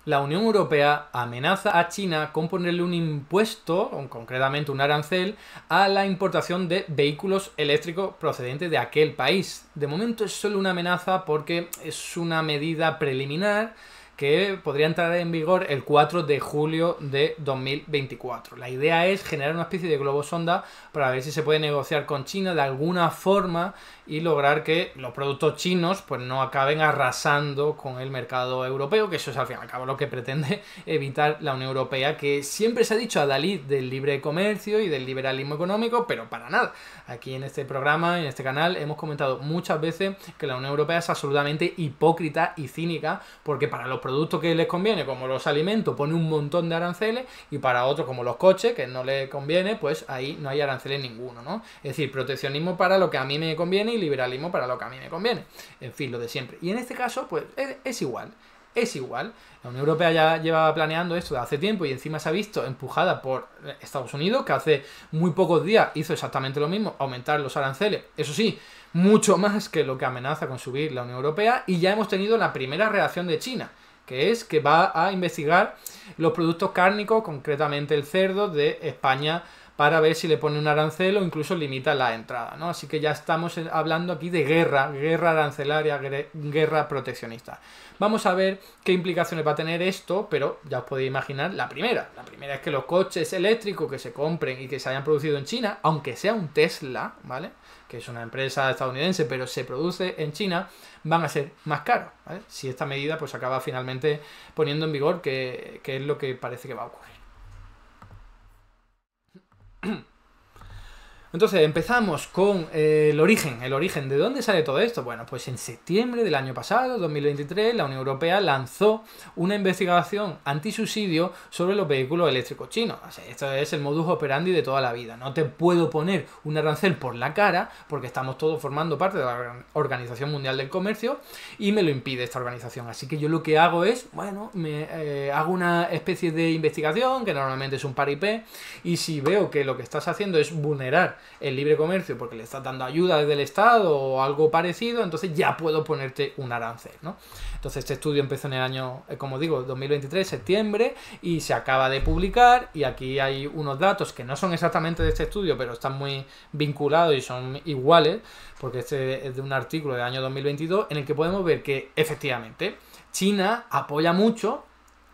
La Unión Europea amenaza a China con ponerle un impuesto, o concretamente un arancel, a la importación de vehículos eléctricos procedentes de aquel país. De momento es solo una amenaza porque es una medida preliminar que podría entrar en vigor el 4 de julio de 2024. La idea es generar una especie de globo sonda para ver si se puede negociar con China de alguna forma y lograr que los productos chinos pues no acaben arrasando con el mercado europeo, que eso es al fin y al cabo lo que pretende evitar la Unión Europea, que siempre se ha dicho adalid del libre comercio y del liberalismo económico, pero para nada. Aquí en este programa, en este canal, hemos comentado muchas veces que la Unión Europea es absolutamente hipócrita y cínica, porque para los productos que les conviene, como los alimentos, pone un montón de aranceles, y para otros, como los coches, que no les conviene, pues ahí no hay aranceles ninguno, ¿no? Es decir, proteccionismo para lo que a mí me conviene y liberalismo para lo que a mí me conviene. En fin, lo de siempre. Y en este caso, pues es igual. Es igual. La Unión Europea ya lleva planeando esto de hace tiempo y encima se ha visto empujada por Estados Unidos, que hace muy pocos días hizo exactamente lo mismo, aumentar los aranceles. Eso sí, mucho más que lo que amenaza con subir la Unión Europea, y ya hemos tenido la primera reacción de China, que es que va a investigar los productos cárnicos, concretamente el cerdo de España, para ver si le pone un arancel o incluso limita la entrada, ¿no? Así que ya estamos hablando aquí de guerra arancelaria, guerra proteccionista. Vamos a ver qué implicaciones va a tener esto, pero ya os podéis imaginar la primera. La primera es que los coches eléctricos que se compren y que se hayan producido en China, aunque sea un Tesla, ¿vale?, que es una empresa estadounidense, pero se produce en China, van a ser más caros, ¿vale?, si esta medida pues acaba finalmente poniendo en vigor, que es lo que parece que va a ocurrir. Entonces empezamos con el origen. ¿De dónde sale todo esto? Bueno, pues en septiembre del año pasado, 2023, la Unión Europea lanzó una investigación antisubsidio sobre los vehículos eléctricos chinos. O sea, esto es el modus operandi de toda la vida. No te puedo poner un arancel por la cara porque estamos todos formando parte de la Organización Mundial del Comercio y me lo impide esta organización. Así que yo lo que hago es, bueno, hago una especie de investigación, que normalmente es un paripé, y si veo que lo que estás haciendo es vulnerar el libre comercio porque le estás dando ayuda desde el Estado o algo parecido, entonces ya puedo ponerte un arancel, ¿no? Entonces este estudio empezó en el año, como digo, 2023, septiembre, y se acaba de publicar, y aquí hay unos datos que no son exactamente de este estudio, pero están muy vinculados y son iguales, porque este es de un artículo del año 2022, en el que podemos ver que efectivamente China apoya mucho,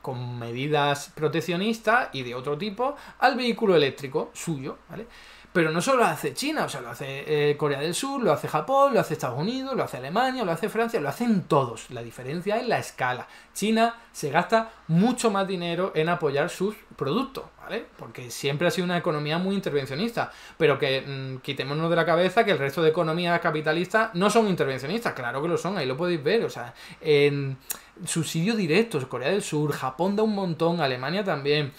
con medidas proteccionistas y de otro tipo, al vehículo eléctrico suyo, ¿vale? Pero no solo lo hace China, o sea, lo hace Corea del Sur, lo hace Japón, lo hace Estados Unidos, lo hace Alemania, lo hace Francia, lo hacen todos. La diferencia es la escala. China se gasta mucho más dinero en apoyar sus productos, ¿vale? Porque siempre ha sido una economía muy intervencionista, pero que quitémonos de la cabeza que el resto de economías capitalistas no son intervencionistas. Claro que lo son, ahí lo podéis ver, o sea, en subsidios directos, Corea del Sur, Japón da un montón, Alemania también.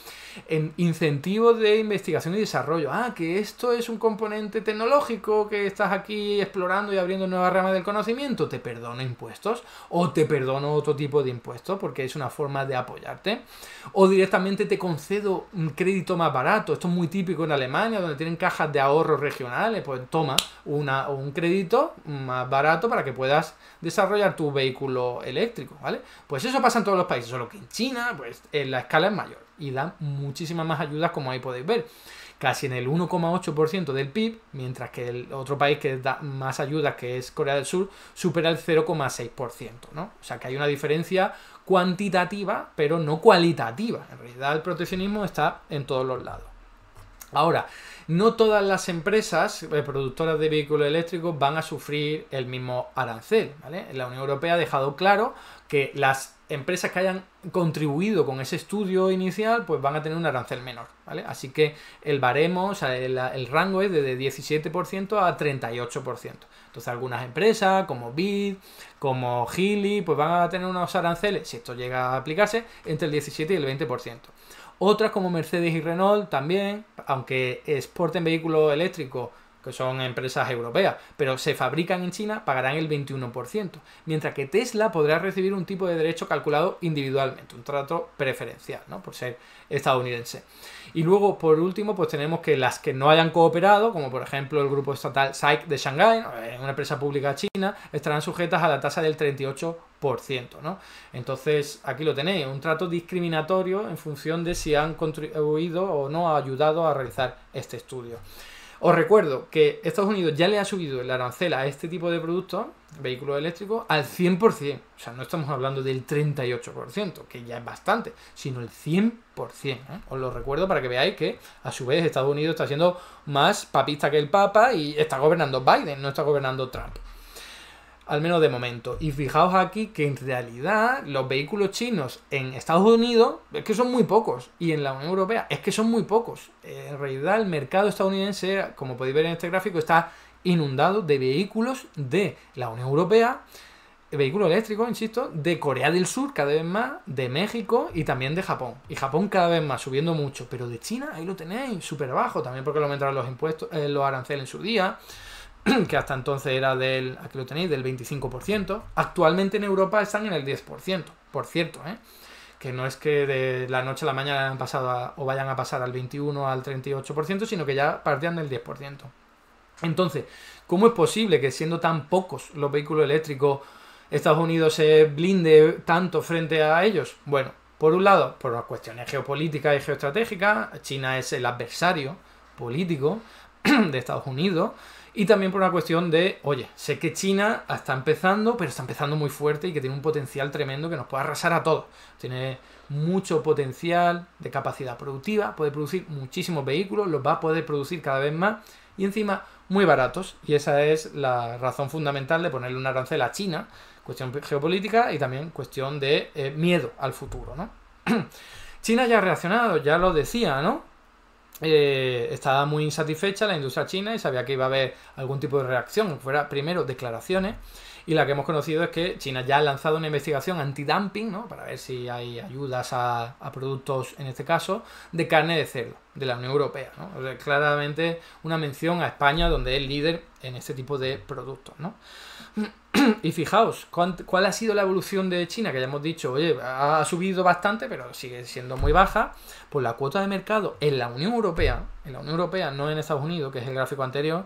En incentivos de investigación y desarrollo. Que esto es un componente tecnológico que estás aquí explorando y abriendo nuevas ramas del conocimiento, te perdono impuestos, o te perdono otro tipo de impuestos porque es una forma de apoyarte, o directamente te concedo un crédito más barato. Esto es muy típico en Alemania, donde tienen cajas de ahorros regionales. Pues toma un crédito más barato para que puedas desarrollar tu vehículo eléctrico, ¿vale? Pues eso pasa en todos los países, solo que en China pues la escala es mayor y dan muchísimas más ayudas, como ahí podéis ver, casi en el 1,8% del PIB, mientras que el otro país que da más ayudas, que es Corea del Sur, supera el 0,6%, ¿no? O sea que hay una diferencia cuantitativa, pero no cualitativa. En realidad el proteccionismo está en todos los lados. Ahora, no todas las empresas productoras de vehículos eléctricos van a sufrir el mismo arancel, ¿vale? La Unión Europea ha dejado claro que las empresas que hayan contribuido con ese estudio inicial pues van a tener un arancel menor, ¿vale? Así que el baremo, o sea, el rango es de 17% a 38%. Entonces algunas empresas como BID, como Geely, pues van a tener unos aranceles, si esto llega a aplicarse, entre el 17 y el 20%. Otras como Mercedes y Renault también, aunque exporten vehículos eléctricos que son empresas europeas, pero se fabrican en China, pagarán el 21%, mientras que Tesla podrá recibir un tipo de derecho calculado individualmente, un trato preferencial, ¿no? Por ser estadounidense. Y luego, por último, pues tenemos que las que no hayan cooperado, como por ejemplo el grupo estatal SAIC de Shanghái, una empresa pública china, estarán sujetas a la tasa del 38%, ¿no? Entonces, aquí lo tenéis, un trato discriminatorio en función de si han contribuido o no, ha ayudado a realizar este estudio. Os recuerdo que Estados Unidos ya le ha subido el arancel a este tipo de productos, vehículos eléctricos, al 100%. O sea, no estamos hablando del 38%, que ya es bastante, sino el 100%. Os lo recuerdo para que veáis que, a su vez, Estados Unidos está siendo más papista que el Papa y está gobernando Biden, no está gobernando Trump. Al menos de momento. Y fijaos aquí que en realidad los vehículos chinos en Estados Unidos es que son muy pocos. Y en la Unión Europea es que son muy pocos. En realidad el mercado estadounidense, como podéis ver en este gráfico, está inundado de vehículos de la Unión Europea, vehículos eléctricos, insisto, de Corea del Sur cada vez más, de México y también de Japón. Y Japón cada vez más, subiendo mucho. Pero de China, ahí lo tenéis, súper bajo. También porque lo aumentaron los impuestos, los aranceles en su día, que hasta entonces era aquí lo tenéis, del 25%. Actualmente en Europa están en el 10%, por cierto, que no es que de la noche a la mañana han pasado o vayan a pasar al 21 al 38%, sino que ya partían del 10%. Entonces, ¿cómo es posible que siendo tan pocos los vehículos eléctricos, Estados Unidos se blinde tanto frente a ellos? Bueno, por un lado, por las cuestiones geopolíticas y geoestratégicas, China es el adversario político de Estados Unidos. Y también por una cuestión de, oye, sé que China está empezando, pero está empezando muy fuerte y que tiene un potencial tremendo que nos puede arrasar a todos. Tiene mucho potencial de capacidad productiva, puede producir muchísimos vehículos, los va a poder producir cada vez más y encima muy baratos. Y esa es la razón fundamental de ponerle un arancel a China, cuestión geopolítica y también cuestión de miedo al futuro, ¿no? China ya ha reaccionado, ya lo decía, ¿no? Estaba muy insatisfecha la industria china y sabía que iba a haber algún tipo de reacción, fuera primero declaraciones, y la que hemos conocido es que China ya ha lanzado una investigación antidumping, ¿no? Para ver si hay ayudas a productos, en este caso, de carne de cerdo de la Unión Europea, ¿no? O sea, claramente una mención a España, donde es líder en este tipo de productos, ¿no? Y fijaos, ¿cuál ha sido la evolución de China? Que ya hemos dicho, oye, ha subido bastante, pero sigue siendo muy baja. Pues la cuota de mercado en la Unión Europea, no en Estados Unidos, que es el gráfico anterior,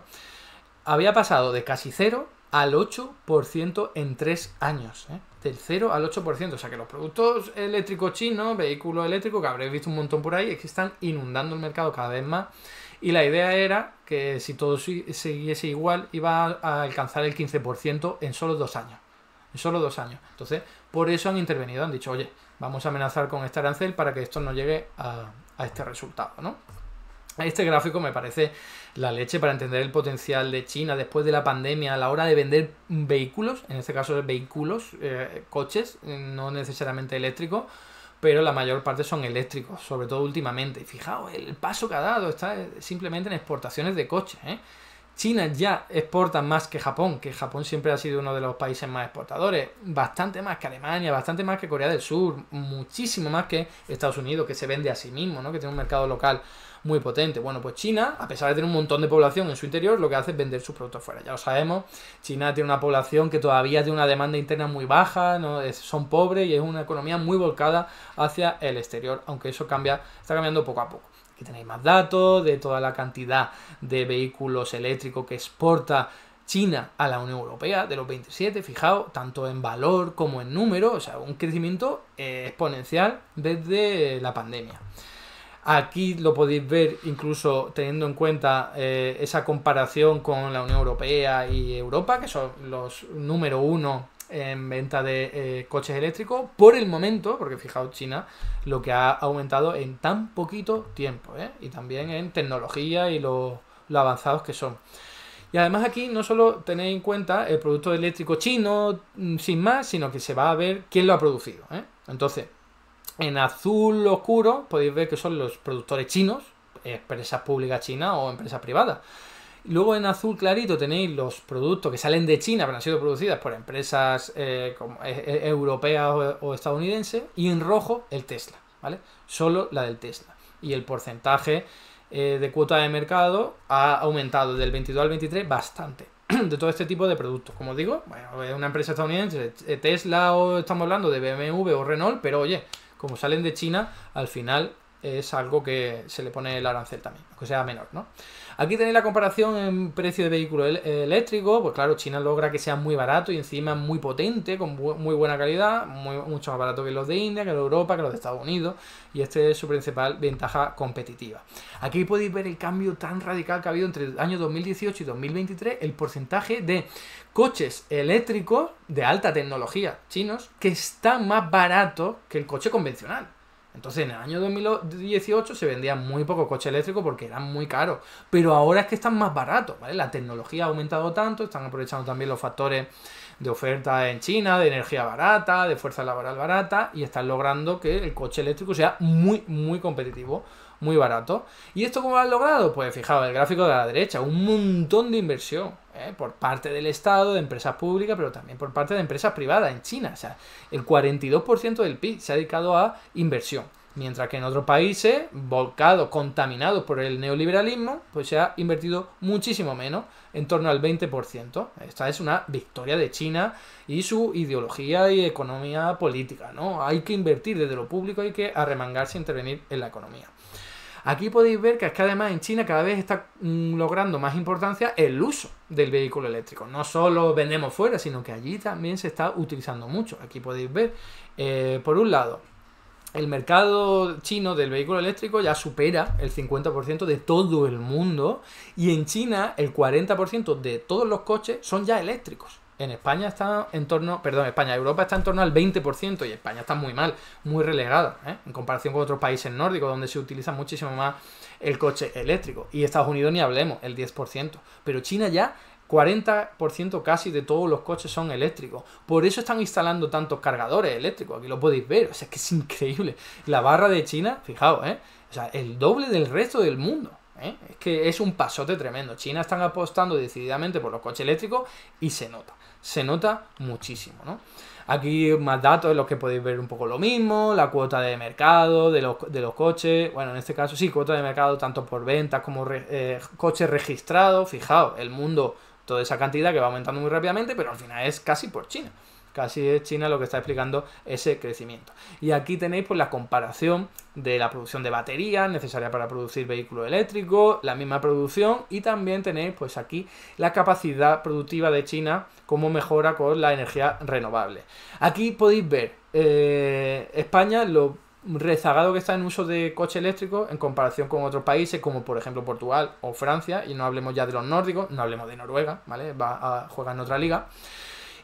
había pasado de casi 0 al 8% en 3 años. Del 0 al 8%. O sea que los productos eléctricos chinos, vehículos eléctricos, que habréis visto un montón por ahí, es que están inundando el mercado cada vez más. Y la idea era que si todo siguiese igual, iba a alcanzar el 15% en solo 2 años. En solo 2 años. Entonces, por eso han intervenido. Han dicho, oye, vamos a amenazar con este arancel para que esto no llegue a este resultado, ¿no? Este gráfico me parece la leche para entender el potencial de China después de la pandemia a la hora de vender vehículos, en este caso vehículos, coches, no necesariamente eléctricos, pero la mayor parte son eléctricos, sobre todo últimamente. Y fijaos, el paso que ha dado está simplemente en exportaciones de coches, China ya exporta más que Japón siempre ha sido uno de los países más exportadores, bastante más que Alemania, bastante más que Corea del Sur, muchísimo más que Estados Unidos, que se vende a sí mismo, ¿no? Que tiene un mercado local muy potente. Bueno, pues China, a pesar de tener un montón de población en su interior, lo que hace es vender sus productos fuera. Ya lo sabemos, China tiene una población que todavía tiene una demanda interna muy baja, ¿no? Son pobres y es una economía muy volcada hacia el exterior, aunque eso está cambiando poco a poco. Aquí tenéis más datos de toda la cantidad de vehículos eléctricos que exporta China a la Unión Europea, de los 27, fijaos, tanto en valor como en número, o sea, un crecimiento exponencial desde la pandemia. Aquí lo podéis ver incluso teniendo en cuenta esa comparación con la Unión Europea y Europa, que son los número 1 en venta de coches eléctricos por el momento, porque fijaos China lo que ha aumentado en tan poquito tiempo, y también en tecnología y lo avanzados que son. Y además aquí no solo tenéis en cuenta el producto eléctrico chino sin más, sino que se va a ver quién lo ha producido, Entonces, en azul oscuro podéis ver que son los productores chinos, empresas públicas chinas o empresas privadas. Luego en azul clarito tenéis los productos que salen de China pero han sido producidas por empresas europeas o estadounidenses. Y en rojo el Tesla, ¿vale? Solo la del Tesla. Y el porcentaje de cuota de mercado ha aumentado del 22 al 23 bastante de todo este tipo de productos. Como digo, bueno, es una empresa estadounidense, Tesla, o estamos hablando de BMW o Renault, pero oye, como salen de China, al final es algo que se le pone el arancel también, aunque sea menor, ¿no? Aquí tenéis la comparación en precio de vehículo eléctrico. Pues claro, China logra que sea muy barato y encima muy potente, con muy buena calidad, mucho más barato que los de India, que los de Europa, que los de Estados Unidos, y este es su principal ventaja competitiva. Aquí podéis ver el cambio tan radical que ha habido entre el año 2018 y 2023, el porcentaje de coches eléctricos de alta tecnología chinos que están más baratos que el coche convencional. Entonces, en el año 2018 se vendían muy pocos coches eléctricos porque eran muy caros. Pero ahora es que están más baratos, ¿vale? La tecnología ha aumentado tanto, están aprovechando también los factores de oferta en China, de energía barata, de fuerza laboral barata, y están logrando que el coche eléctrico sea muy, muy competitivo, muy barato. ¿Y esto cómo lo han logrado? Pues fijaos, el gráfico de la derecha, un montón de inversión, por parte del Estado, de empresas públicas, pero también por parte de empresas privadas en China. O sea, el 42% del PIB se ha dedicado a inversión. Mientras que en otros países, volcados, contaminados por el neoliberalismo, pues se ha invertido muchísimo menos, en torno al 20%. Esta es una victoria de China y su ideología y economía política, ¿no? Hay que invertir desde lo público, hay que arremangarse e intervenir en la economía. Aquí podéis ver que es que además en China cada vez está logrando más importancia el uso del vehículo eléctrico. No solo vendemos fuera, sino que allí también se está utilizando mucho. Aquí podéis ver, por un lado, el mercado chino del vehículo eléctrico ya supera el 50% de todo el mundo, y en China el 40% de todos los coches son ya eléctricos. En España está en torno, Europa está en torno al 20%, y España está muy mal, muy relegada, en comparación con otros países nórdicos donde se utiliza muchísimo más el coche eléctrico. Y Estados Unidos ni hablemos, el 10%. Pero China ya 40% casi de todos los coches son eléctricos. Por eso están instalando tantos cargadores eléctricos. Aquí lo podéis ver. O sea, es que es increíble. La barra de China, fijaos, o sea, el doble del resto del mundo. Es que es un pasote tremendo. China están apostando decididamente por los coches eléctricos y se nota. Se nota muchísimo, ¿no? Aquí más datos en los que podéis ver un poco lo mismo, la cuota de mercado de los coches. Bueno, en este caso sí, cuota de mercado tanto por ventas como coches registrados. Fijaos, el mundo, toda esa cantidad que va aumentando muy rápidamente, pero al final es casi por China. Casi es China lo que está explicando ese crecimiento. Y aquí tenéis pues la comparación de la producción de baterías necesaria para producir vehículos eléctricos, la misma producción, y también tenéis pues aquí la capacidad productiva de China, cómo mejora con la energía renovable. Aquí podéis ver España, lo rezagado que está en uso de coche eléctrico en comparación con otros países como por ejemplo Portugal o Francia, y no hablemos ya de los nórdicos, no hablemos de Noruega, ¿vale? Juega en otra liga.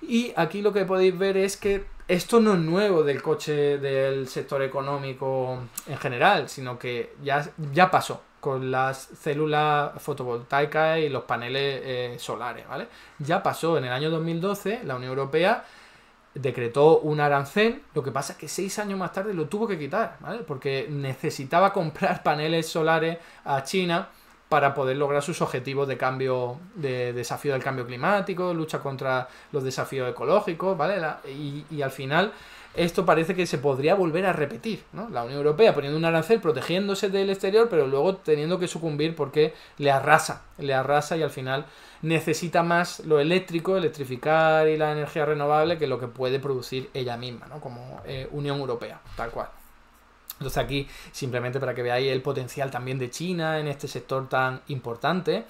Y aquí lo que podéis ver es que esto no es nuevo del coche del sector económico en general, sino que ya pasó con las células fotovoltaicas y los paneles solares, ¿vale? Ya pasó en el año 2012, la Unión Europea decretó un arancel, lo que pasa es que 6 años más tarde lo tuvo que quitar, ¿vale? Porque necesitaba comprar paneles solares a China para poder lograr sus objetivos de cambio, de desafío del cambio climático, lucha contra los desafíos ecológicos, ¿vale? Y al final esto parece que se podría volver a repetir, ¿no? La Unión Europea poniendo un arancel, protegiéndose del exterior, pero luego teniendo que sucumbir porque le arrasa y al final necesita más lo eléctrico, electrificar y la energía renovable que lo que puede producir ella misma, ¿no? Como Unión Europea, tal cual. Entonces aquí, simplemente para que veáis el potencial también de China en este sector tan importante,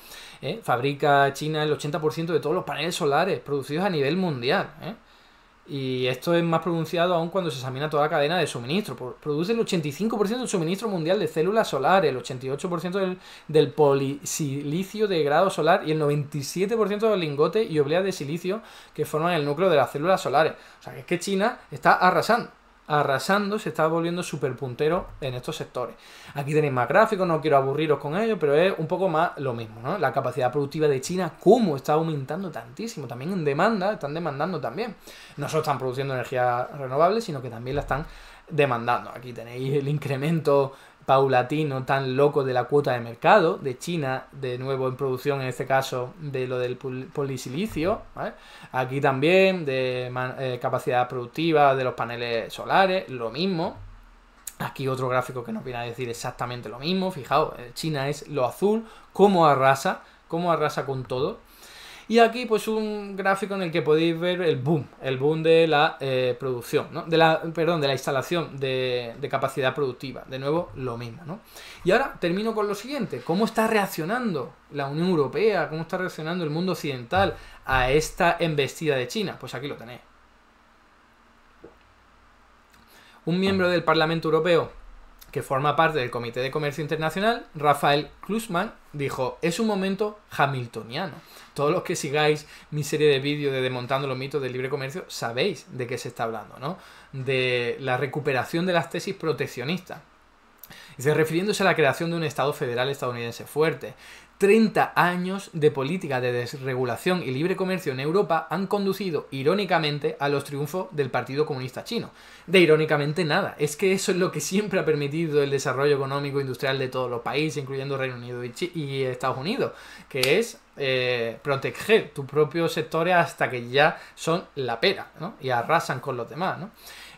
fabrica China el 80% de todos los paneles solares producidos a nivel mundial, y esto es más pronunciado aún cuando se examina toda la cadena de suministro. Produce el 85% del suministro mundial de células solares, el 88% del polisilicio de grado solar y el 97% de los lingotes y obleas de silicio que forman el núcleo de las células solares. O sea, que es que China está arrasando, se está volviendo súper puntero en estos sectores. Aquí tenéis más gráficos, no quiero aburriros con ellos, pero es un poco más lo mismo, ¿no? La capacidad productiva de China, cómo está aumentando tantísimo, también en demanda, están demandando también. No solo están produciendo energía renovable, sino que también la están demandando. Aquí tenéis el incremento paulatino tan loco de la cuota de mercado de China, de nuevo en producción, en este caso de lo del polisilicio, ¿vale? Aquí también de capacidad productiva de los paneles solares, lo mismo. Aquí otro gráfico que nos viene a decir exactamente lo mismo. Fijaos, China es lo azul, cómo arrasa con todo. Y aquí pues un gráfico en el que podéis ver el boom de la producción, ¿no? de la instalación de capacidad productiva. De nuevo, lo mismo, ¿no? Y ahora termino con lo siguiente. ¿Cómo está reaccionando la Unión Europea? ¿Cómo está reaccionando el mundo occidental a esta embestida de China? Pues aquí lo tenéis. Un miembro del Parlamento Europeo que forma parte del Comité de Comercio Internacional, Rafael Glucksmann, dijo: es un momento hamiltoniano. Todos los que sigáis mi serie de vídeos de Desmontando los mitos del libre comercio sabéis de qué se está hablando, ¿no? De la recuperación de las tesis proteccionistas. Dice, refiriéndose a la creación de un Estado federal estadounidense fuerte. 30 años de política de desregulación y libre comercio en Europa han conducido, irónicamente, a los triunfos del Partido Comunista Chino. De irónicamente nada, es que eso es lo que siempre ha permitido el desarrollo económico e industrial de todos los países, incluyendo Reino Unido y Estados Unidos, que es proteger tus propios sectores hasta que ya son la pera, ¿no? Y arrasan con los demás, ¿no?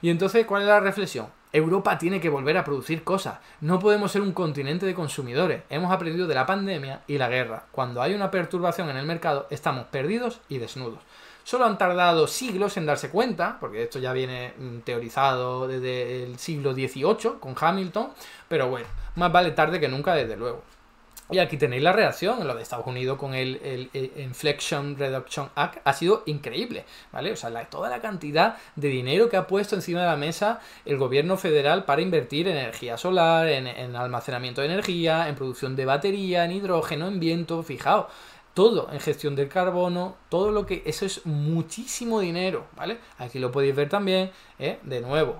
Y entonces, ¿cuál es la reflexión? Europa tiene que volver a producir cosas. No podemos ser un continente de consumidores. Hemos aprendido de la pandemia y la guerra. Cuando hay una perturbación en el mercado, estamos perdidos y desnudos. Solo han tardado siglos en darse cuenta, porque esto ya viene teorizado desde el siglo XVIII con Hamilton, pero bueno, más vale tarde que nunca, desde luego. Y aquí tenéis la reacción, en lo de Estados Unidos con el Inflation Reduction Act, ha sido increíble, ¿vale? O sea, toda la cantidad de dinero que ha puesto encima de la mesa el gobierno federal para invertir en energía solar, en almacenamiento de energía, en producción de batería, en hidrógeno, en viento, fijaos. Todo, en gestión del carbono, todo lo que... Eso es muchísimo dinero, ¿vale? Aquí lo podéis ver también, de nuevo,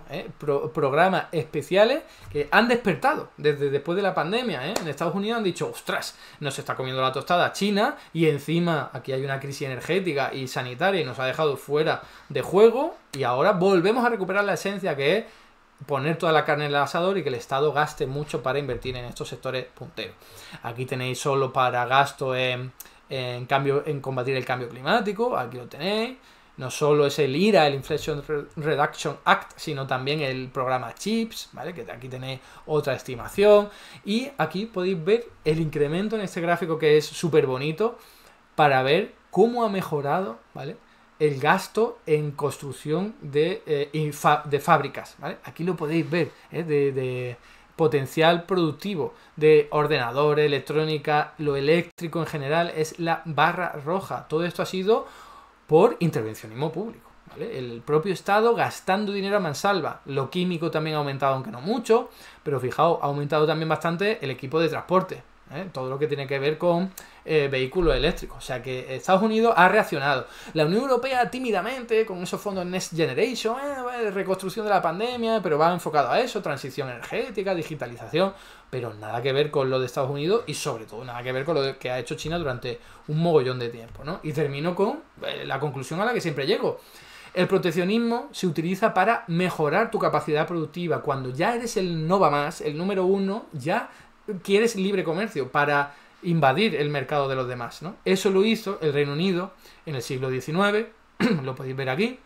programas especiales que han despertado desde después de la pandemia, En Estados Unidos han dicho, ostras, nos está comiendo la tostada China y encima aquí hay una crisis energética y sanitaria y nos ha dejado fuera de juego y ahora volvemos a recuperar la esencia que es poner toda la carne en el asador y que el Estado gaste mucho para invertir en estos sectores punteros. Aquí tenéis solo para gasto en combatir el cambio climático, aquí lo tenéis. No solo es el IRA, el Inflation Reduction Act, sino también el programa CHIPS, ¿vale? Que aquí tenéis otra estimación. Y aquí podéis ver el incremento en este gráfico que es súper bonito para ver cómo ha mejorado, ¿vale?, el gasto en construcción de fábricas, ¿vale? Aquí lo podéis ver, de potencial productivo de ordenadores, electrónica, lo eléctrico en general, es la barra roja. Todo esto ha sido por intervencionismo público, ¿vale? El propio Estado gastando dinero a mansalva. Lo químico también ha aumentado, aunque no mucho, pero fijaos, ha aumentado también bastante el equipo de transporte, todo lo que tiene que ver con vehículos eléctricos. O sea que Estados Unidos ha reaccionado. La Unión Europea tímidamente, con esos fondos Next Generation, reconstrucción de la pandemia, pero va enfocado a eso, transición energética, digitalización, pero nada que ver con lo de Estados Unidos y sobre todo nada que ver con lo que ha hecho China durante un mogollón de tiempo, ¿no? Y termino con la conclusión a la que siempre llego. El proteccionismo se utiliza para mejorar tu capacidad productiva. Cuando ya eres el no va más, el número uno, ya quieres libre comercio para invadir el mercado de los demás, ¿no? Eso lo hizo el Reino Unido en el siglo XIX, lo podéis ver aquí.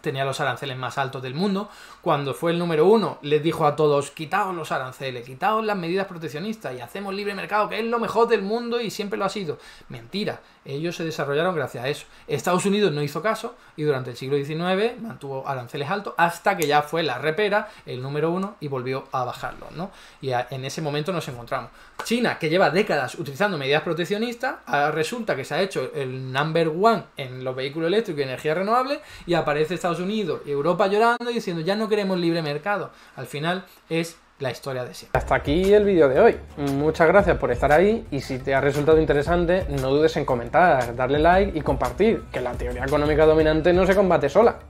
Tenía los aranceles más altos del mundo. Cuando fue el número uno, les dijo a todos: quitaos los aranceles, quitaos las medidas proteccionistas y hacemos libre mercado, que es lo mejor del mundo y siempre lo ha sido. Mentira, ellos se desarrollaron gracias a eso. Estados Unidos no hizo caso y durante el siglo XIX mantuvo aranceles altos hasta que ya fue la repera, el número uno, y volvió a bajarlos, ¿no? Y en ese momento nos encontramos. China, que lleva décadas utilizando medidas proteccionistas, resulta que se ha hecho el number one en los vehículos eléctricos y energía renovable, y aparece Estados Unidos y Europa llorando y diciendo: ya no queremos libre mercado. Al final es la historia de siempre. Hasta aquí el vídeo de hoy. Muchas gracias por estar ahí y si te ha resultado interesante, no dudes en comentar, darle like y compartir, que la teoría económica dominante no se combate sola.